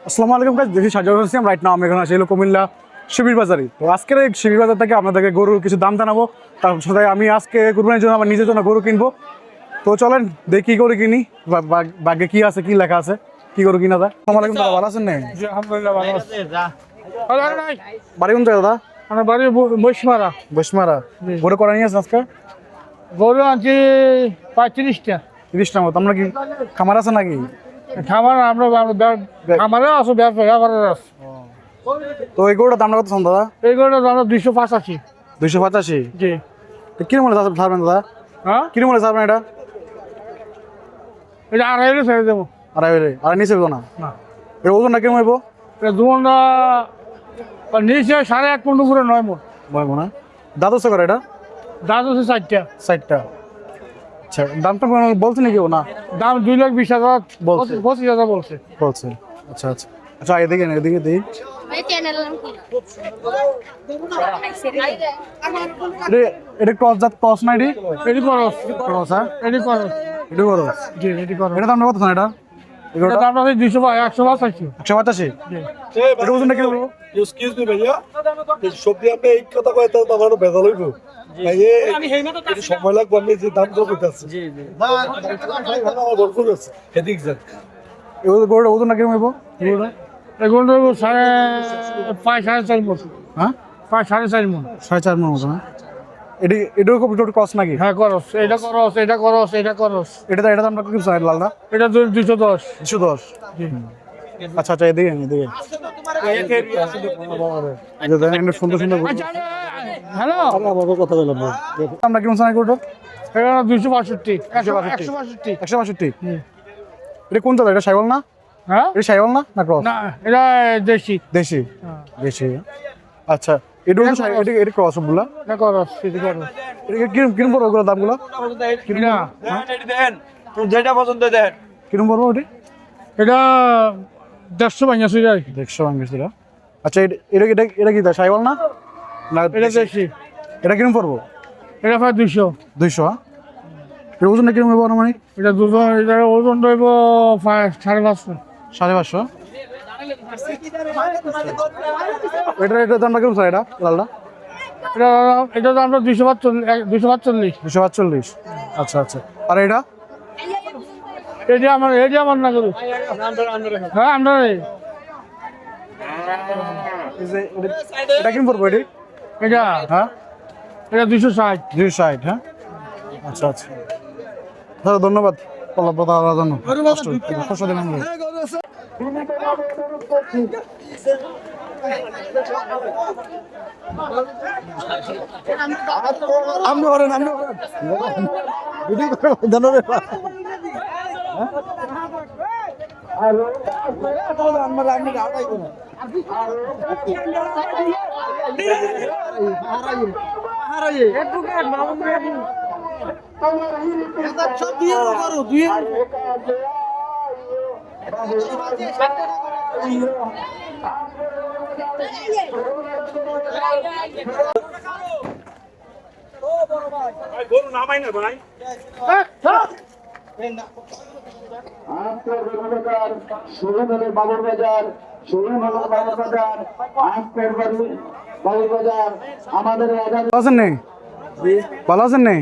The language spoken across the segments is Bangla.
আসসালামু আলাইকুম গাইস, দেশি সাজার হোসেন রাইট নাও আমি এখন আছি কুমিল্লা শিবির বাজারে। তো আজকের এই শিবির বাজার থেকে আপনাদেরকে গরুর কিছু দাম জানাবো। তার সাথে আমি আজকে কুরবানির জন্য আমার নিজের জন্য গরু কিনবো। তো চলেন দেখি গরু কিনি, ভাগ্যে কি আছে, কি লেখা আছে, কি গরু কিনা যায়। আসসালামু আলাইকুম দাদা, ভালো আছেন? আলহামদুলিল্লাহ ভালো আছি। বাড়ি কোন জায়গা দাদা? আমার বাড়ি বৈশমারা। বৈশমারা। গরু করা নিয়ে আসেন আজকে? গরু আনছি 35টা। 30টার মতো। আমরা কি খামার আছে নাকি? খামার আমরা খামারে আছো, ব্যবহারের আছে। তো এই গরুটার দামটা কত দাদা? এই গরুটা দাম 285। 285? জি। কিরম মনে ছাড়বেন দাদা? হ্যাঁ, কিরম মনে ছাড়বেন এটা? এটা 2.5 ছেড়ে দেবো। আর নিচে না? এর ওজনটা কিরম হইব? এটা দুটা নিচে 1.5 মণ উপরে 9 মণ। মনে দাদু করে এটা? দাঁত হচ্ছে 4টা। 60টা। আচ্ছা, দামটা বলছে নাকি ও? না, দাম 2,20,000 বলছে। 25,000 বলছে। বলছে। আচ্ছা আচ্ছা আচ্ছা, এদিকে দিই। এটা ক্রস না? এটি করস। ক্রস, হ্যাঁ? এটি করস। এটা করো। জি, এটি করস। এটা দামটা কত এটা? এটা দামটা 185। 185? এটা ওজনটা কি বলবো? এক্সকিউজ মি ভাইয়া, এই সবজি আপনি এই কথা কয় তাহলে তো আমারও ভেজাল হইব। ভাই সময় লাগবে, আমি যে দাম দর করতেছি। জি জি, আমার ভরপুর আছে। এদিক যান। এই গরুটা ওজনটা কিরকম হইব? এগুলো 5.5 মণ। হ্যাঁ, 5.5 মণ। 4.5 মণ মতো, হ্যাঁ? এটাও খুব ক্রস নাকি? হ্যাঁ, করস। এটা করস, এটা করস, এটা করস। এটা দামটা কি লালটা? এটা 210। 210? জি। আচ্ছা আচ্ছা, এদিকে সুন্দর সুন্দর গরু। হ্যালো, কথা বললাম আমরা কিরকম চাই গরুটা? এটা 265। 165। 165? এটা কোন জায়গা? এটা সাইওয়াল না? হ্যাঁ, এটা সাইওয়াল না ক্রস? না, এটা দেশি। দেশি? দেশি। আচ্ছা, এটা ক্রস সবগুলা? এটা করস, এটা করস। এটা কিরকম পড়বো ওগুলো দামগুলো? না, যেটা পছন্দ দেন। কিরকম পড়বো ওটি? এটা 150 যায়। 150? আচ্ছা, এটা কি সাইওয়াল না? এটা দেশি। এটা কিরকম পড়বো? এটা প্রায় 200। 200? হ্যাঁ? এটা ওজনটা কিরকম হইব আনুমানিক? এটা 200। এটার ওজন রইব 5.5। 550? এটার দামটা কিরকম স্যার? এটা লালটা? এটা দামটা 245। 245? আচ্ছা আচ্ছা। আর এটা? এটা আমার না করু। হ্যাঁ, আমরা এটা কিরকম পড়বো এটি? এটা, হ্যাঁ, এটা 260। 260? হ্যাঁ, আচ্ছা আচ্ছা। দাদা ধন্যবাদ বলার জন্য। কষ্ট দিলাম। গরু নামাই না ভাই। বাবুর বাজার আমাদের ভালো আছেন নেই? ভালো আছেন নেই?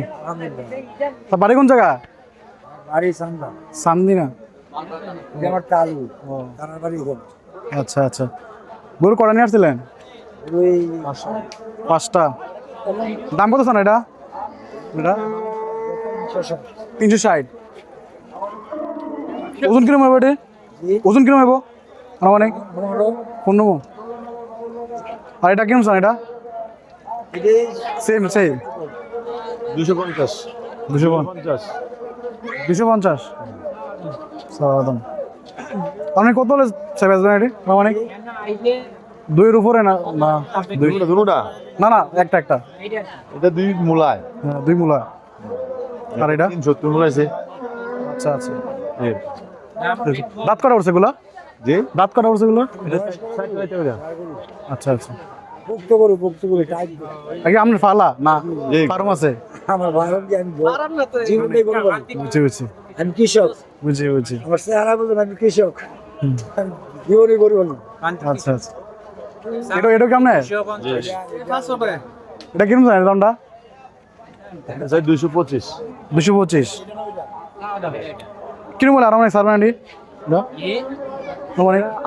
তা বাড়ি কোন জায়গা? সান্দিনা? আচ্ছা আচ্ছা। গরু কটা নিয়ে আসছিলেন? 5টা। দাম কত শোন এটা? 360? ওজন কিরম হবে? ওজন কিরম হইব অনেক? 15? আর এটা কিরম শোন? এটা সেম 250। 250? দাম আপনি কত হলে বেচবেন এটি অনেক? 2-এর উপরে? না না, দুটা না না, একটা। এটা 2 মূলায়। হ্যাঁ, 2 মূলা। আর এটা 370 মূলাইছে। আচ্ছা আচ্ছা। দাঁত কটা উঠছে এগুলা? জি, দাঁত কটা উঠছে এগুলো? এটা 60 টাকা করে। আচ্ছা আচ্ছা। আগে আপনার ফালা না ফার্ম আছে? বুঝছি আমি কৃষক। বুঝছি। আমার চেহারা বলুন, আমি কৃষক। আচ্ছা আচ্ছা এটা কেমন এটা কিরকম জানেন দামটা 225 225 কিরকম বলে আর অনেক সার বানানি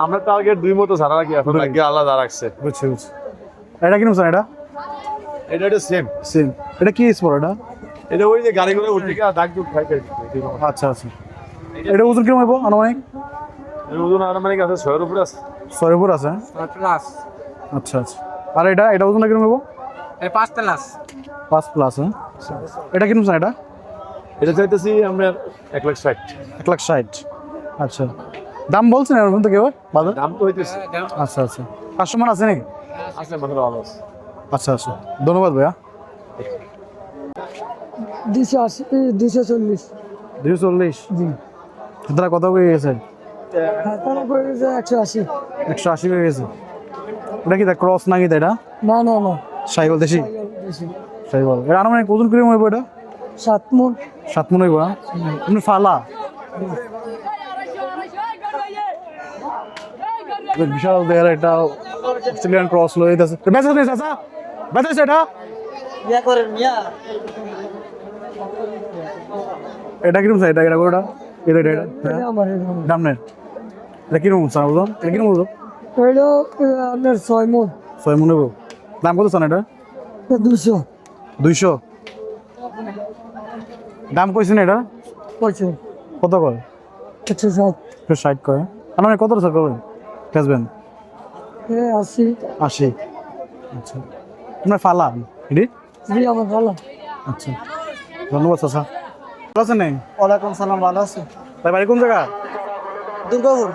আমরা টার্গেট 2 মতো ছাড়া রাখি এখন আগে আলাদা রাখছে বুঝছি বুঝছি এটা কিরকম জানেন এটা সেম সেম এটা কি স্পোর এটা এটা ওই যে গাড়িগুলো উঠে গিয়ে দাগ দুগ খাই আচ্ছা আচ্ছা এটা ওজন কিরকম হইব আনুমানিক এর ওজন আনুমানিক আছে 6 এর উপরে আছে 6 উপর আছে প্লাস আচ্ছা আচ্ছা আর এটা ওজনটা কিরকম হইব 5 প্লাস 5 প্লাস হ্যাঁ এটা কিরকম জানেন এটা চাইতেছি আমরা 1,60,000 1,60,000 আচ্ছা দাম বলছেন এখন তো কেউ বাজার দাম তো হইতেছে আচ্ছা আচ্ছা কাস্টমার আছে নাকি আছে মানে ভালো আছে আচ্ছা আচ্ছা ধন্যবাদ ভাইয়া 240 240 জি আপনারা কত হয়ে গেছে তারপরে পড়ে গেছে 180 180 হয়ে গেছে এটা কি ক্রস নাকি এটা না না না সাইকেল দেশি বেশি সাইকেল এটা আনুমানিক ওজন কিরকম হইব এটা 7 মণ 7 মণ হইব আপনি ফালা বিশাল দেয়ার একটা অস্ট্রেলিয়ান ক্রস লয়ে যাচ্ছে বেঁচে নেই চাচা বেঁচেছে এটা ইয়া করেন মিয়া এটা কিরকম চাই এটা কোটা এটা এটা আমার দাম নেই এটা কিরকম চান ওজন এটা কিরকম ওজন হইলো আপনার 6 মণ 6 মণ হইব দাম কত চান এটা 200 200 দাম কইছেন এটা কইছে কত করে 160 60 করে মানে কত স্যার করবেন বেচবেন 80 80 আচ্ছা আপনার ফালা এটি জি আমার ভালো আচ্ছা ধন্যবাদ চাচা ভালো আছেন নাই ওয়ালাইকুম সালাম ভালো আছে তাই বাড়ি কোন জায়গা দুর্গাপুর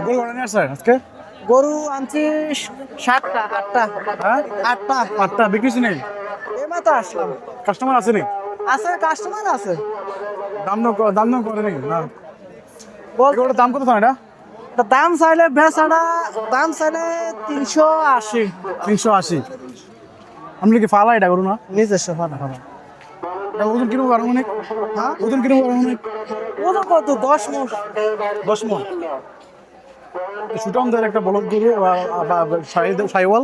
গোল বানানি আসছে আজকে গরু আনছি 7টা 8টা হ্যাঁ 8টা 8টা বিক্রিছি নেই এই মাত্র আসলাম কাস্টমার আছে নি আছে কাস্টমার আছে দাম দাম করে নি না বল এগুলোর দাম কত চান এটা তা দাম চাইলে বেচাটা দাম চাইলে 380 380 আপনি কি ফালা এটা করুন না নিজস্ব ভাড়া এটা ওজন কিরকম আনুমানিক হ্যাঁ ওজন কিরকম আনুমানিক ওটা কত 10 মণ 10 মণ সুটামদের একটা বলদ গরু সাইওয়াল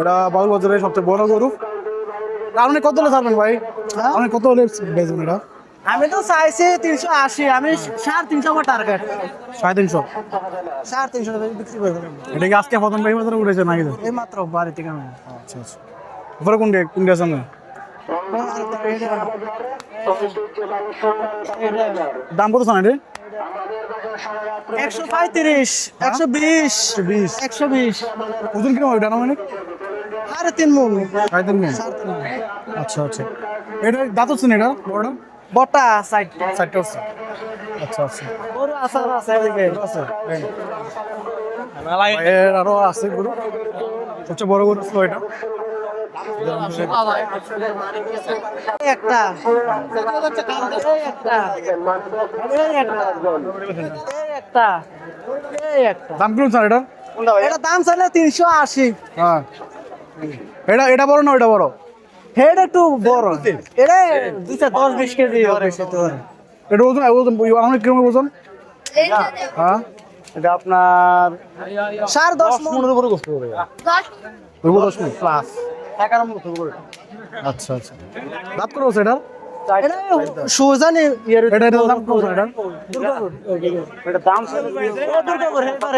এটা বাউল বাজারের সবচেয়ে বড় গরু আপনি কত হলে ছাড়বেন ভাই আপনি কত হলে বেচবেন এটা আমি তো চাইছি 380 আমি 350 আমার টার্গেট 350 350 বিক্রি করব এটা কি আজকে প্রথম ভাই বাজারে উঠেছে নাকি এই মাত্র বাড়ি থেকে আমি আচ্ছা আচ্ছা উপরে কোন আছে না দাম কত চান এটা 135 120 120 ওজন কিরকম ওইটা না মানে 3.5 মণ 3.5 মণ আচ্ছা আচ্ছা এটা দাঁত হচ্ছে না এটা বড়টা বটা সাইড চারটে হচ্ছে আচ্ছা আচ্ছা গরু আসার আছে এদিকে আছে এর আরো আছে গরু সবচেয়ে বড় গরু ছিল এটা একটা দাম কিরকম স্যার এটা এটা দাম চাইলে 380 হ্যাঁ এটা বড় না ওইটা বড় হেড একটু বড় এটা 10-20 কেজি হবে তো এটা ওজন অনেক কিরকম ওজন হ্যাঁ এটা আপনার 10.5 মণ উপরে গোস্ত হবে 10 মিনিট প্লাস 11 মণ আচ্ছা আচ্ছা দাঁত করে হচ্ছে এটা এটা সুজানি এর এটা দাম কত এটা এটা দাম দুর্গাপুর এবার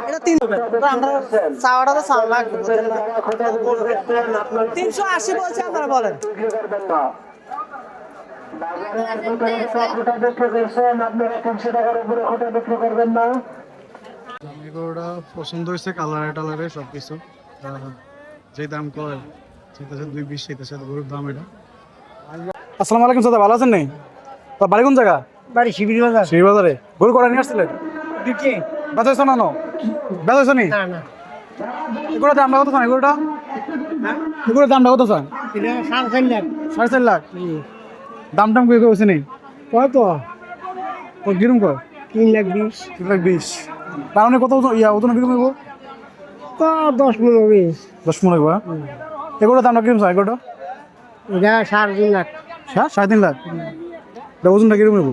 এটা 3 আমরা চাওয়াটা তো 7 লাখ 380 বলছে আমরা বলেন গরুটা পছন্দ হয়েছে কালারে টালারে সব কিছু যে দাম কয় সেটা 220 সেটা গরুর দাম এটা আসসালামু আলাইকুম দাদা ভালো আছেন নাই তো বাড়ি কোন জায়গা বাড়ি শিবির বাজার সেই বাজারে গরু কটা নিয়ে আসছিলেন দিকে বেচাইছ না নো বেচাইছ নি না না এগুলোর দামটা কত চান এগুলোটা এগুলোর দামটা কত চান এটা 4.5 লাখ 4.5 লাখ দাম টাম কই কইছে নি কত ও কিরম কয় 3,20,000 3,20,000 তার মানে কত ওজন ওজন কিরম হইব তা 10-15 10 মণ হইব এগুলোর দামটা কিরম চাই এগুলোটা এটা 3.5 লাখ হ্যাঁ 3.5 লাখ এটা ওজনটা কিরম হইব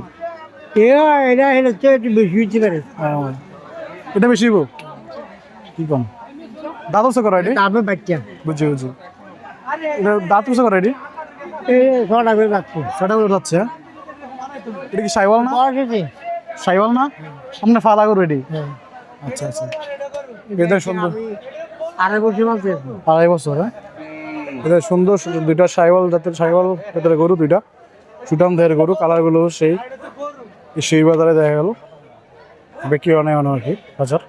এটা হচ্ছে একটু বেশি হইতে পারে এটা বেশি হইব কি কম দাঁত উৎসব করা এটি তারপর বাচ্চা বুঝছি বুঝছি এটা দাঁত উৎসব করা এটি এই ছটা করে বাচ্চা সেটা করে যাচ্ছে এটা কি সাইওয়াল না বয়স হয়েছে সাইওয়াল না সামনে ফাদা করে এটি হ্যাঁ আচ্ছা আচ্ছা এটা সুন্দর আড়াই বছর মাঝে 2.5 বছর হ্যাঁ এটা সুন্দর সুন্দর দুইটা সাইওয়াল জাতের সাইওয়াল জাতের গরু দুইটা সুটাম দেহের গরু কালারগুলো সেই বাজারে দেখা গেল বিক্রি অনেক অনেক আর কি বাজার